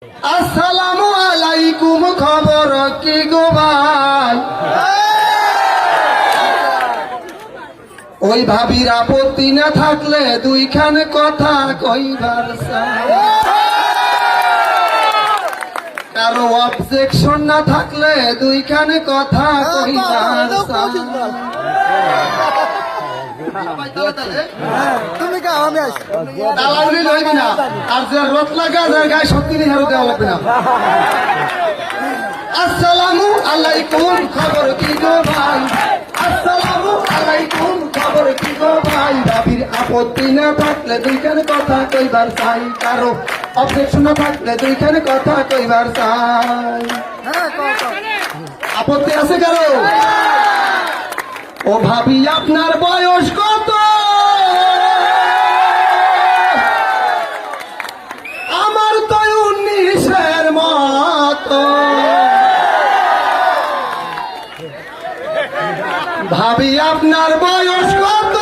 আসসালামু আলাইকুম, খবর কি গো ভাই? ওই ভাবির আপত্তি না থাকলে দুইখানে কথা কইবার চাই। কারো অবজেকশন না থাকলে দুইখানে কথা কইবার চাই। তুমি কা আমি আছি তালাউলি লইবি না, আর যে রত লাগা যায় গায়ে শক্তি নিয়ে হারু দেওয়া লাগবে না। আসসালামু আলাইকুম, খবর কি গো ভাই? আসসালামু আলাইকুম, খবর কি গো ভাই? ভাবির আপত্তি না থাকলে দুইখানে কথা কইবার চাই। কারো অবজেকশন না থাকলে দুইখানে কথা কইবার চাই। আপত্তি আছে কারো? ও ভাবি আপনার বয়স কত? আমার তো 19-এর মতো। ভাবি আপনার বয়স কত?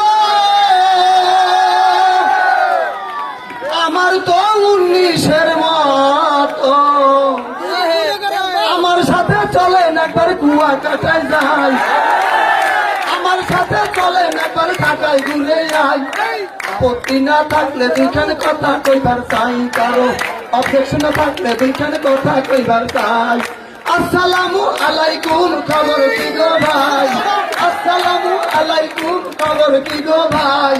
আমার তো 19-এর মতো। আমার সাথে চলেন একবার কুয়া কাটায় যাই, আমার সাথে চলেন একবার কাটায় ঘুরে যাই। আপত্তি না থাকলে দুইখানে কথা কইবার চাই, কারো অবজেকশন না থাকলে দুইখানে কথা কইবার চাই। আসসালামু আলাইকুম, খবর কি গো ভাই? আসসালামু আলাইকুম, খবর কি গো ভাই?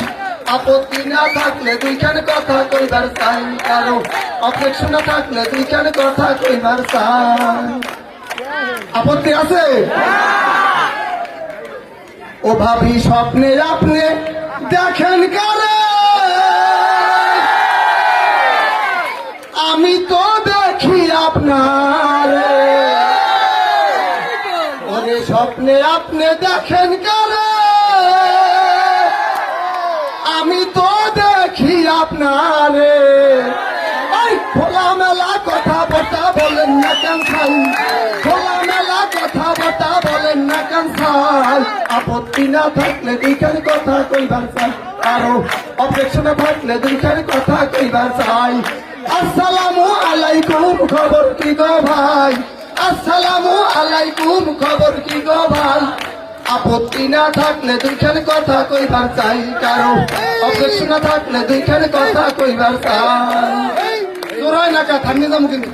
আপত্তি না থাকলে দুইখানে কথা কইবার চাই, কারো অবজেকশন না থাকলে দুইখানে কথা কইবার চাই। আপত্তি আছে? ও ভাবি স্বপ্নে আপনি দেখেন কারে? আমি তো দেখি আপনার। ওরে স্বপ্নে আপনি দেখেন কারে? আমি তো দেখি আপনারে। খোলামেলা কথা বটা বলেন না কেন খাই? খোলামেলা কথা বটা বলেন না কেন খাই? আপত্তি না থাকলে দুইখানে কথা কইবার চাই, কারো অবজেকশন থাকলে দুইখানে কথা কইবার চাই। আসসালামু আলাইকুম, খবর কি গো ভাই? আসসালামু আলাইকুম, খবর কি গো ভাই? আপত্তি না থাকলে দুইখানে কথা কইবার চাই, কারো অবজেকশন না থাকলে দুইখানে কথা কইবার চাই। তোরাই না কা থামিয়ে যাবো কিন্তু।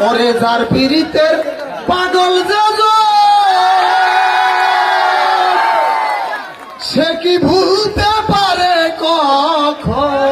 ওরে যার পীড়িতের পাগল যজ, সে কি ভুলতে পারে কখন?